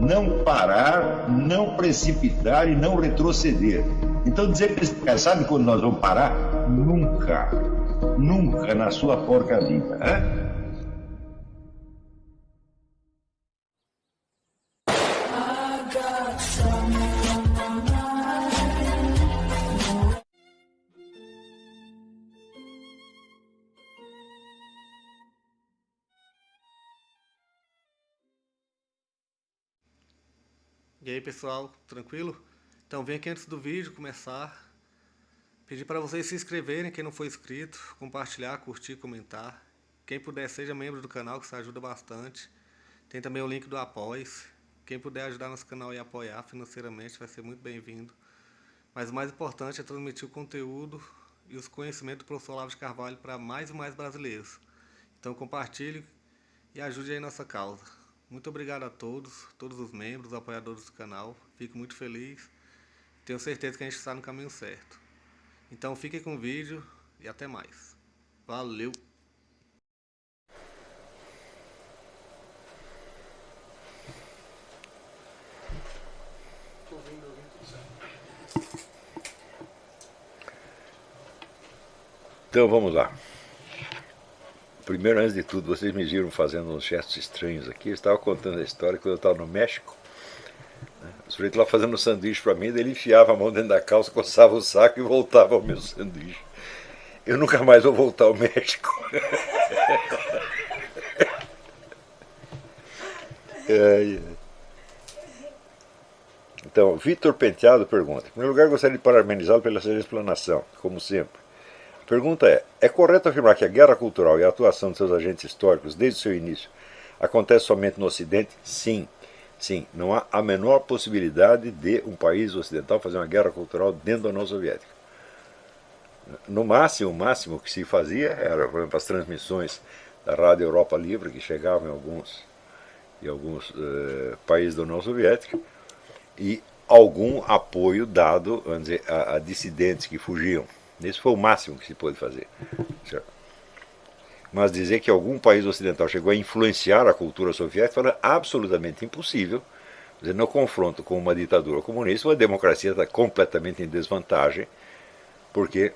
não parar, não precipitar e não retroceder. Então dizer para esse cara, sabe quando nós vamos parar? Nunca. Nunca na sua porca vida. Né? E aí pessoal, tranquilo? Então vem aqui antes do vídeo começar, pedir para vocês se inscreverem, quem não for inscrito, compartilhar, curtir, comentar. Quem puder seja membro do canal, que isso ajuda bastante. Tem também o link do Apoia-se. Quem puder ajudar nosso canal e apoiar financeiramente vai ser muito bem-vindo. Mas o mais importante é transmitir o conteúdo e os conhecimentos do professor Olavo de Carvalho para mais e mais brasileiros. Então compartilhe e ajude aí nossa causa. Muito obrigado a todos os membros, apoiadores do canal. Fico muito feliz. Tenho certeza que a gente está no caminho certo. Então fiquem com o vídeo e até mais. Valeu! Então vamos lá. Primeiro, antes de tudo, vocês me viram fazendo uns gestos estranhos aqui. Eu estava contando a história quando eu estava no México. O sujeito lá fazendo um sanduíche para mim, daí ele enfiava a mão dentro da calça, coçava o saco e voltava ao meu sanduíche. Eu nunca mais vou voltar ao México. Então, Vitor Penteado pergunta. Em primeiro lugar, gostaria de parabenizá-lo pela sua explanação, como sempre. A pergunta é correto afirmar que a guerra cultural e a atuação de seus agentes históricos, desde o seu início, acontece somente no Ocidente? Sim. Sim, não há a menor possibilidade de um país ocidental fazer uma guerra cultural dentro da União Soviética. No máximo, o máximo que se fazia era, por exemplo, as transmissões da Rádio Europa Livre, que chegavam em alguns países da União Soviética, e algum apoio dado, vamos dizer, a dissidentes que fugiam. Esse foi o máximo que se pôde fazer. Certo? Mas dizer que algum país ocidental chegou a influenciar a cultura soviética era absolutamente impossível. Dizer, no confronto com uma ditadura comunista, uma democracia está completamente em desvantagem, porque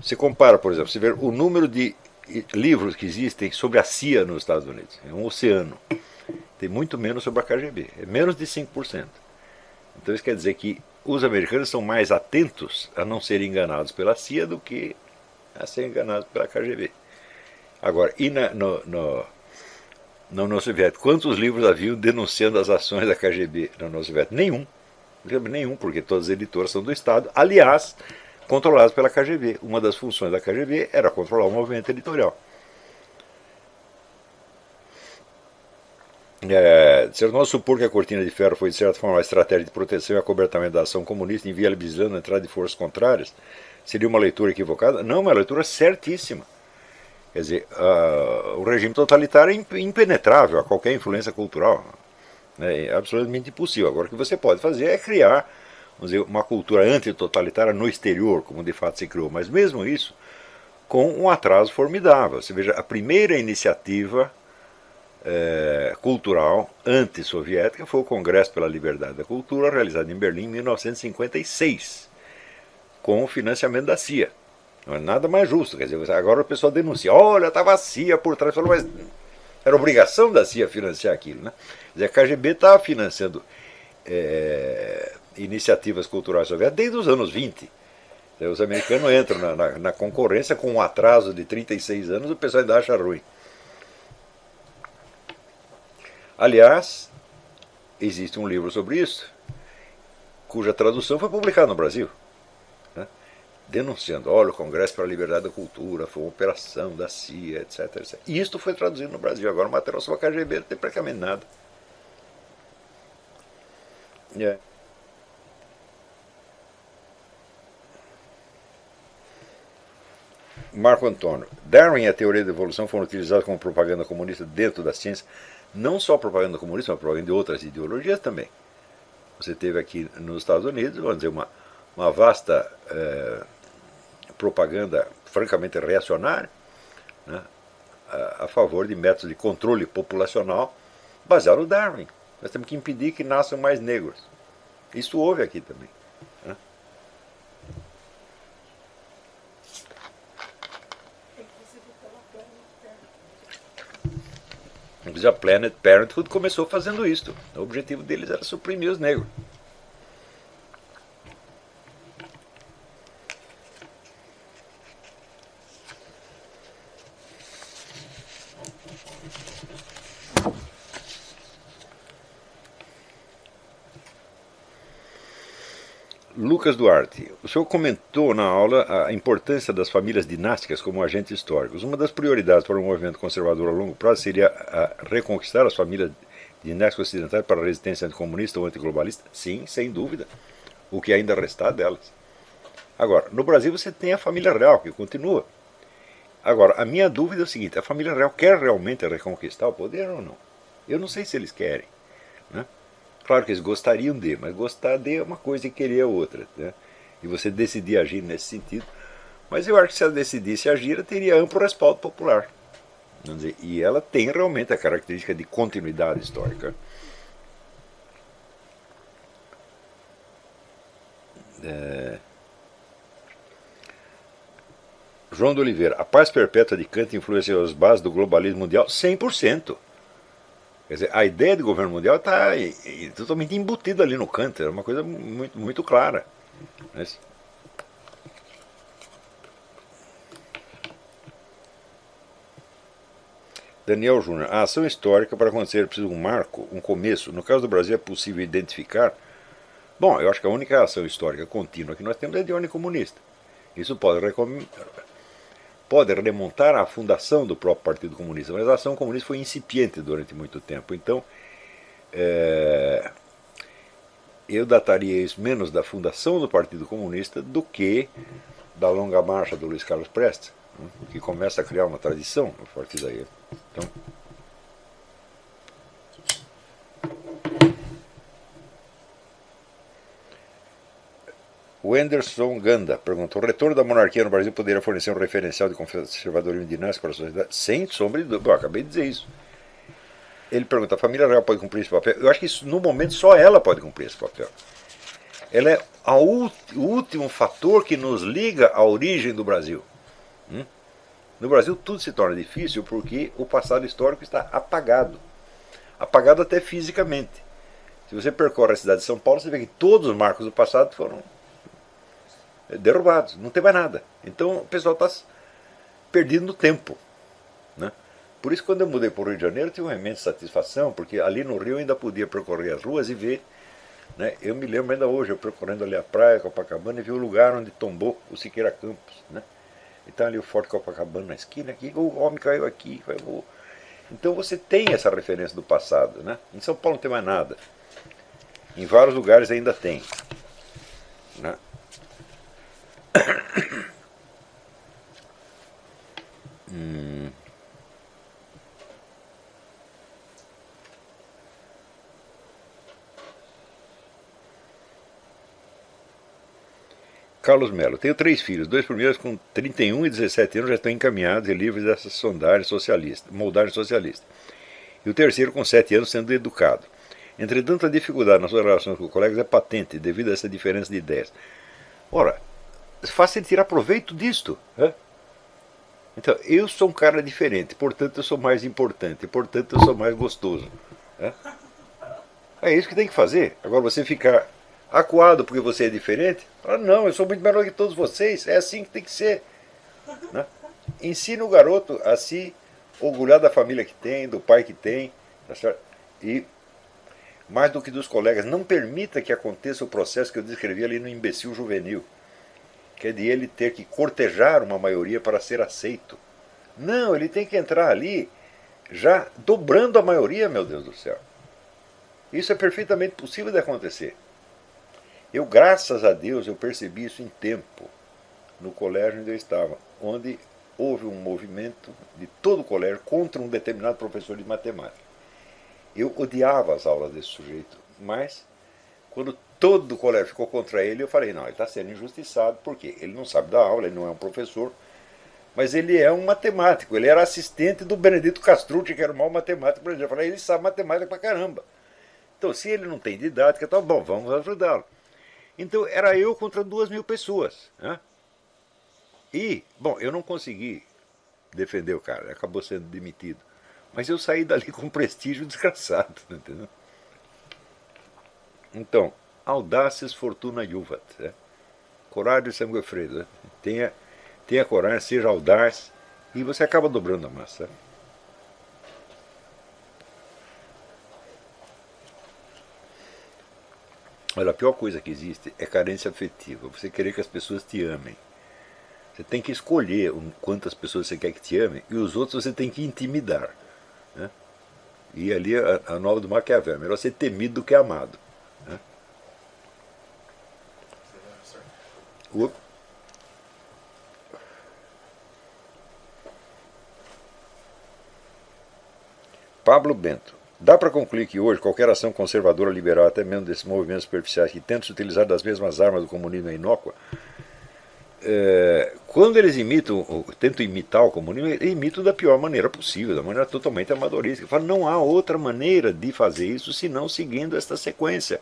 você compara, por exemplo, você vê o número de livros que existem sobre a CIA nos Estados Unidos, é um oceano. Tem muito menos sobre a KGB, é menos de 5%. Então isso quer dizer que os americanos são mais atentos a não serem enganados pela CIA do que a serem enganados pela KGB. Agora, e na União Soviética, quantos livros haviam denunciando as ações da KGB na União Soviética? Nenhum, porque todas as editoras são do Estado, aliás, controladas pela KGB. Uma das funções da KGB era controlar o movimento editorial. Se nós supor que a cortina de ferro foi de certa forma uma estratégia de proteção e acobertamento da ação comunista, inviabilizando a entrada de forças contrárias, seria uma leitura equivocada? Não, uma leitura certíssima. Quer dizer, o regime totalitário é impenetrável a qualquer influência cultural. É absolutamente impossível. Agora, o que você pode fazer é criar, vamos dizer, uma cultura antitotalitária no exterior, como de fato se criou. Mas mesmo isso, com um atraso formidável. Você veja, a primeira iniciativa cultural antissoviética foi o Congresso pela Liberdade da Cultura, realizado em Berlim em 1956, com o financiamento da CIA. Não é nada mais justo. Quer dizer, agora o pessoal denuncia, olha, estava a CIA por trás, falou, mas era obrigação da CIA financiar aquilo. Né? Quer dizer, a KGB estava financiando iniciativas culturais soviéticas desde os anos 20. Os americanos entram na concorrência com um atraso de 36 anos, o pessoal ainda acha ruim. Aliás, existe um livro sobre isso, cuja tradução foi publicada no Brasil, né? Denunciando, olha, o Congresso para a Liberdade da Cultura foi uma operação da CIA, etc, etc. E isto foi traduzido no Brasil. Agora o material sobre a KGB não tem praticamente nada. Marco Antônio, Darwin e a teoria da evolução foram utilizados como propaganda comunista dentro da ciência. Não só propaganda comunista, mas propaganda de outras ideologias também. Você teve aqui nos Estados Unidos, vamos dizer, uma vasta propaganda francamente reacionária, né, a favor de métodos de controle populacional baseado no Darwin. Nós temos que impedir que nasçam mais negros. Isso houve aqui também. Né? A Planned Parenthood começou fazendo isso. O objetivo deles era suprimir os negros. Lucas Duarte, o senhor comentou na aula a importância das famílias dinásticas como agentes históricos. Uma das prioridades para o movimento conservador a longo prazo seria reconquistar as famílias dinásticas ocidentais para a resistência anticomunista ou antiglobalista? Sim, sem dúvida. O que ainda restar delas. Agora, no Brasil você tem a família real, que continua. Agora, a minha dúvida é o seguinte, a família real quer realmente reconquistar o poder ou não? Eu não sei se eles querem, né? Claro que eles gostariam de, mas gostar de é uma coisa e querer é outra. Né? E você decidir agir nesse sentido. Mas eu acho que se ela decidisse agir, ela teria amplo respaldo popular. Vamos dizer, e ela tem realmente a característica de continuidade histórica. João de Oliveira, a paz perpétua de Kant influenciou as bases do globalismo mundial 100%. Quer dizer, a ideia de governo mundial está totalmente embutida ali no Kant, é uma coisa muito, muito clara. Mas... Daniel Júnior, a ação histórica para acontecer precisa de um marco, um começo. No caso do Brasil é possível identificar. Bom, eu acho que a única ação histórica contínua que nós temos é de ordem comunista. Isso pode remontar à fundação do próprio Partido Comunista, mas a ação comunista foi incipiente durante muito tempo. Então, eu dataria isso menos da fundação do Partido Comunista do que da longa marcha do Luiz Carlos Prestes, né, que começa a criar uma tradição a partir daí. Então, o Anderson Ganda perguntou: o retorno da monarquia no Brasil poderia fornecer um referencial de conservadorismo dinástico para a sociedade? Sem sombra de dúvida. Eu acabei de dizer isso. Ele pergunta: a família real pode cumprir esse papel? Eu acho que isso, no momento só ela pode cumprir esse papel. Ela é o último fator que nos liga à origem do Brasil. No Brasil tudo se torna difícil porque o passado histórico está apagado. Apagado até fisicamente. Se você percorre a cidade de São Paulo, você vê que todos os marcos do passado foram derrubados, não tem mais nada. Então o pessoal está perdido no tempo. Né? Por isso, quando eu mudei para o Rio de Janeiro, eu tive uma imensa satisfação, porque ali no Rio eu ainda podia percorrer as ruas e ver. Né? Eu me lembro ainda hoje, eu percorrendo ali a praia, Copacabana, e vi o lugar onde tombou o Siqueira Campos. Né? Então ali o Forte Copacabana na esquina, aqui, o homem caiu aqui. Caiu. Então você tem essa referência do passado. Né? Em São Paulo não tem mais nada. Em vários lugares ainda tem. Né? Carlos Melo, tenho 3 filhos, 2 primeiros com 31 e 17 anos já estão encaminhados e livres dessa moldagem socialista. E o terceiro com 7 anos sendo educado. Entretanto, a dificuldade nas suas relações com colegas é patente devido a essa diferença de ideias. Ora, faça ele tirar proveito disto. Né? Então, eu sou um cara diferente, portanto eu sou mais importante, portanto eu sou mais gostoso. Né? É isso que tem que fazer. Agora você ficar acuado porque você é diferente, fala, não, eu sou muito melhor que todos vocês, é assim que tem que ser. Né? Ensina o garoto a se orgulhar da família que tem, do pai que tem, tá certo? E mais do que dos colegas, não permita que aconteça o processo que eu descrevi ali no Imbecil Juvenil, que é de ele ter que cortejar uma maioria para ser aceito. Não, ele tem que entrar ali já dobrando a maioria, meu Deus do céu. Isso é perfeitamente possível de acontecer. Eu, graças a Deus, eu percebi isso em tempo, no colégio onde eu estava, onde houve um movimento de todo o colégio contra um determinado professor de matemática. Eu odiava as aulas desse sujeito, mas quando todo o colégio ficou contra ele, eu falei, não, ele está sendo injustiçado, porque ele não sabe dar aula, ele não é um professor, mas ele é um matemático, ele era assistente do Benedito Castrucci, que era o maior matemático brasileiro. Eu falei, ele sabe matemática pra caramba. Então, se ele não tem didática, tá bom, vamos ajudá-lo. Então, era eu contra 2.000 pessoas. Né? E, bom, eu não consegui defender o cara, ele acabou sendo demitido. Mas eu saí dali com um prestígio desgraçado, entendeu? Então, audaces fortuna juvat. Né? Coragem sangue fresco. Né? Tenha coragem, seja audaz, e você acaba dobrando a massa. Né? Olha, a pior coisa que existe é carência afetiva. Você querer que as pessoas te amem. Você tem que escolher quantas pessoas você quer que te amem, e os outros você tem que intimidar. Né? E ali a nova do Maquiavel, é melhor ser temido do que amado. Né? Pablo Bento. Dá para concluir que hoje qualquer ação conservadora liberal, até mesmo desses movimentos superficiais que tentam se utilizar das mesmas armas do comunismo é inócua, quando eles tentam imitar o comunismo, eles imitam da pior maneira possível, da maneira totalmente amadorista. Falam, não há outra maneira de fazer isso senão seguindo esta sequência.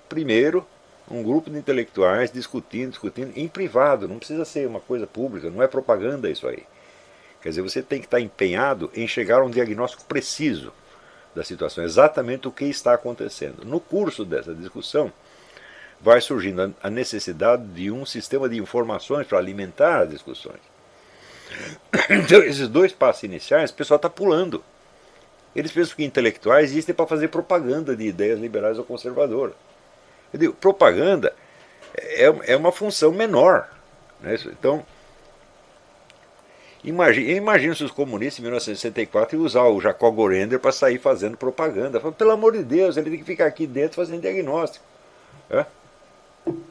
Primeiro, um grupo de intelectuais discutindo em privado, não precisa ser uma coisa pública, não é propaganda isso aí. Quer dizer, você tem que estar empenhado em chegar a um diagnóstico preciso da situação, exatamente o que está acontecendo. No curso dessa discussão, vai surgindo a necessidade de um sistema de informações para alimentar as discussões. Então, esses dois passos iniciais, o pessoal está pulando. Eles pensam que intelectuais existem para fazer propaganda de ideias liberais ou conservadoras. Eu digo, propaganda é uma função menor. Né? Então, imagina se os comunistas em 1964 iam usar o Jacob Gorender para sair fazendo propaganda. Falo, pelo amor de Deus, ele tem que ficar aqui dentro fazendo diagnóstico. É?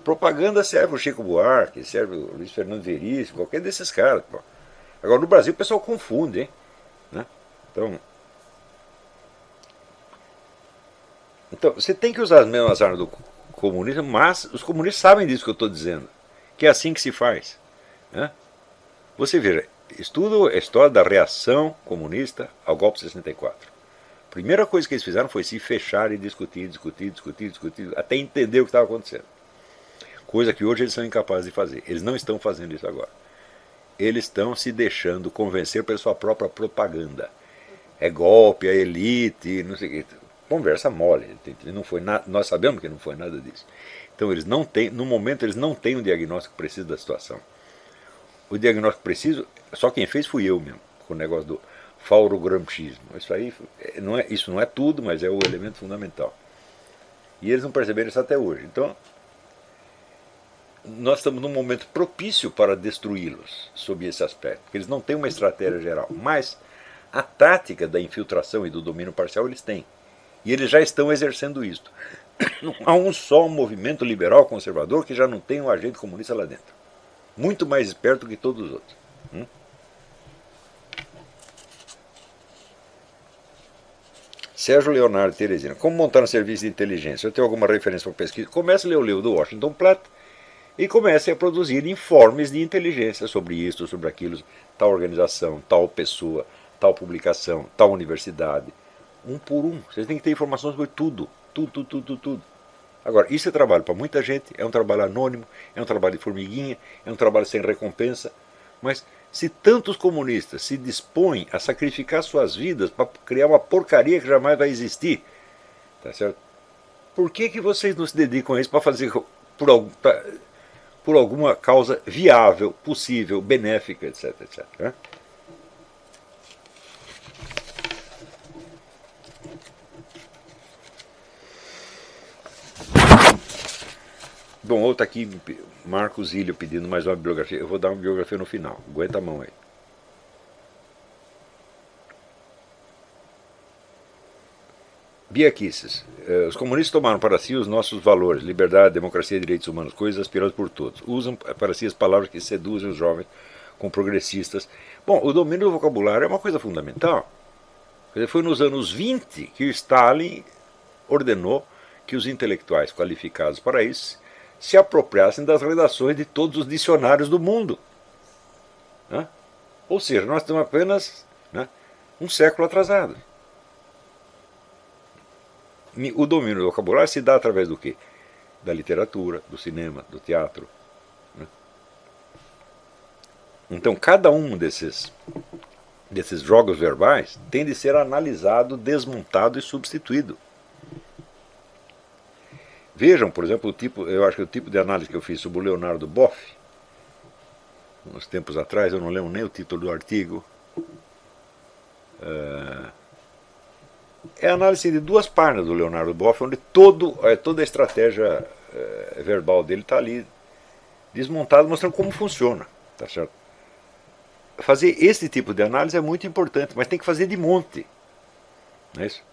Propaganda serve o Chico Buarque, serve o Luiz Fernando Veríssimo, qualquer desses caras. Pô. Agora, no Brasil, o pessoal confunde. Hein? Né? Então, você tem que usar as mesmas armas do comunismo, mas os comunistas sabem disso que eu estou dizendo, que é assim que se faz. Né? Você veja, estuda a história da reação comunista ao golpe de 64. A primeira coisa que eles fizeram foi se fechar e discutir, até entender o que estava acontecendo. Coisa que hoje eles são incapazes de fazer. Eles não estão fazendo isso agora. Eles estão se deixando convencer pela sua própria propaganda. É golpe, é elite, não sei o que. Conversa mole. Não foi nada, nós sabemos que não foi nada disso. Então eles não têm, no momento eles não têm um diagnóstico preciso da situação. O diagnóstico preciso, só quem fez fui eu mesmo, com o negócio do faurogramscismo. Isso não é tudo, mas é o elemento fundamental. E eles não perceberam isso até hoje. Então, nós estamos num momento propício para destruí-los, sob esse aspecto, porque eles não têm uma estratégia geral. Mas a tática da infiltração e do domínio parcial eles têm. E eles já estão exercendo isso. Não há um só movimento liberal conservador que já não tenha um agente comunista lá dentro. Muito mais esperto que todos os outros. Sérgio Leonardo Teresina. Como montar um serviço de inteligência? Eu tenho alguma referência para pesquisa? Comece a ler o livro do Washington Platt e comece a produzir informes de inteligência sobre isso, sobre aquilo, tal organização, tal pessoa, tal publicação, tal universidade. Um por um. Vocês têm que ter informação sobre tudo. Tudo. Agora, isso é trabalho para muita gente, é um trabalho anônimo, é um trabalho de formiguinha, é um trabalho sem recompensa. Mas se tantos comunistas se dispõem a sacrificar suas vidas para criar uma porcaria que jamais vai existir, tá certo? Por que vocês não se dedicam a isso para fazer por alguma causa viável, possível, benéfica, etc, né? Bom, outro aqui, Marcos Ilho pedindo mais uma bibliografia. Eu vou dar uma bibliografia no final. Aguenta a mão aí. Bia Kicis. Os comunistas tomaram para si os nossos valores, liberdade, democracia e direitos humanos, coisas aspiradas por todos. Usam para si as palavras que seduzem os jovens como progressistas. Bom, o domínio do vocabulário é uma coisa fundamental. Foi nos anos 20 que o Stalin ordenou que os intelectuais qualificados para isso se apropriassem das redações de todos os dicionários do mundo. Né? Ou seja, nós estamos apenas um século atrasados. o domínio do vocabulário se dá através do quê? Da literatura, do cinema, do teatro. Né? Então cada um desses jogos verbais tem de ser analisado, desmontado e substituído. Vejam, por exemplo, eu acho que o tipo de análise que eu fiz sobre o Leonardo Boff, uns tempos atrás, eu não lembro nem o título do artigo, é a análise de 2 páginas do Leonardo Boff, onde toda a estratégia verbal dele está ali desmontada, mostrando como funciona. Tá certo? Fazer esse tipo de análise é muito importante, mas tem que fazer de monte. Não é isso?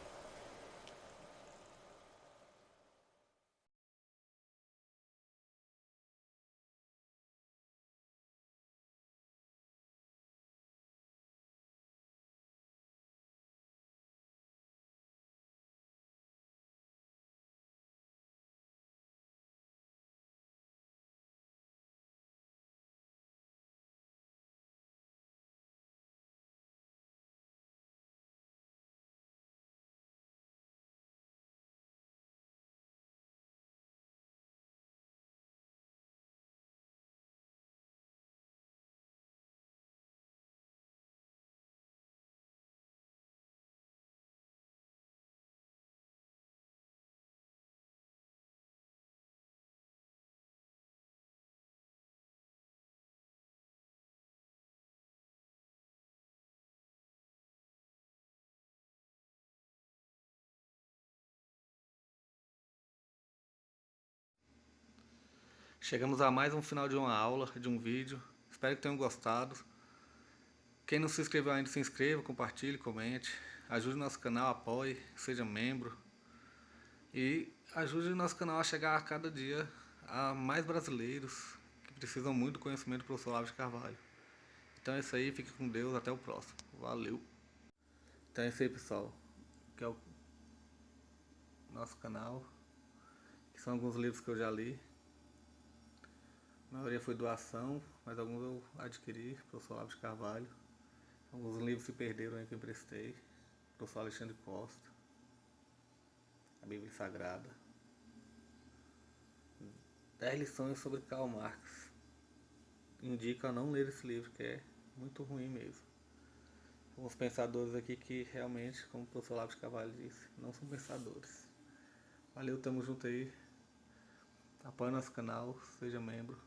Chegamos a mais um final de uma aula, de um vídeo. Espero que tenham gostado. Quem não se inscreveu ainda, se inscreva, compartilhe, comente. Ajude o nosso canal, apoie, seja membro. E ajude o nosso canal a chegar a cada dia a mais brasileiros que precisam muito do conhecimento do professor Olavo de Carvalho. Então é isso aí, fique com Deus, até o próximo. Valeu! Então é isso aí, pessoal, que é o nosso canal, que são alguns livros que eu já li. A maioria foi doação, mas alguns eu adquiri, professor Olavo de Carvalho. Alguns livros se perderam aí que eu emprestei, professor Alexandre Costa, a Bíblia Sagrada. 10 lições sobre Karl Marx. Indico a não ler esse livro, que é muito ruim mesmo. Alguns pensadores aqui que realmente, como o professor Olavo de Carvalho disse, não são pensadores. Valeu, tamo junto aí. Apoie nosso canal, seja membro.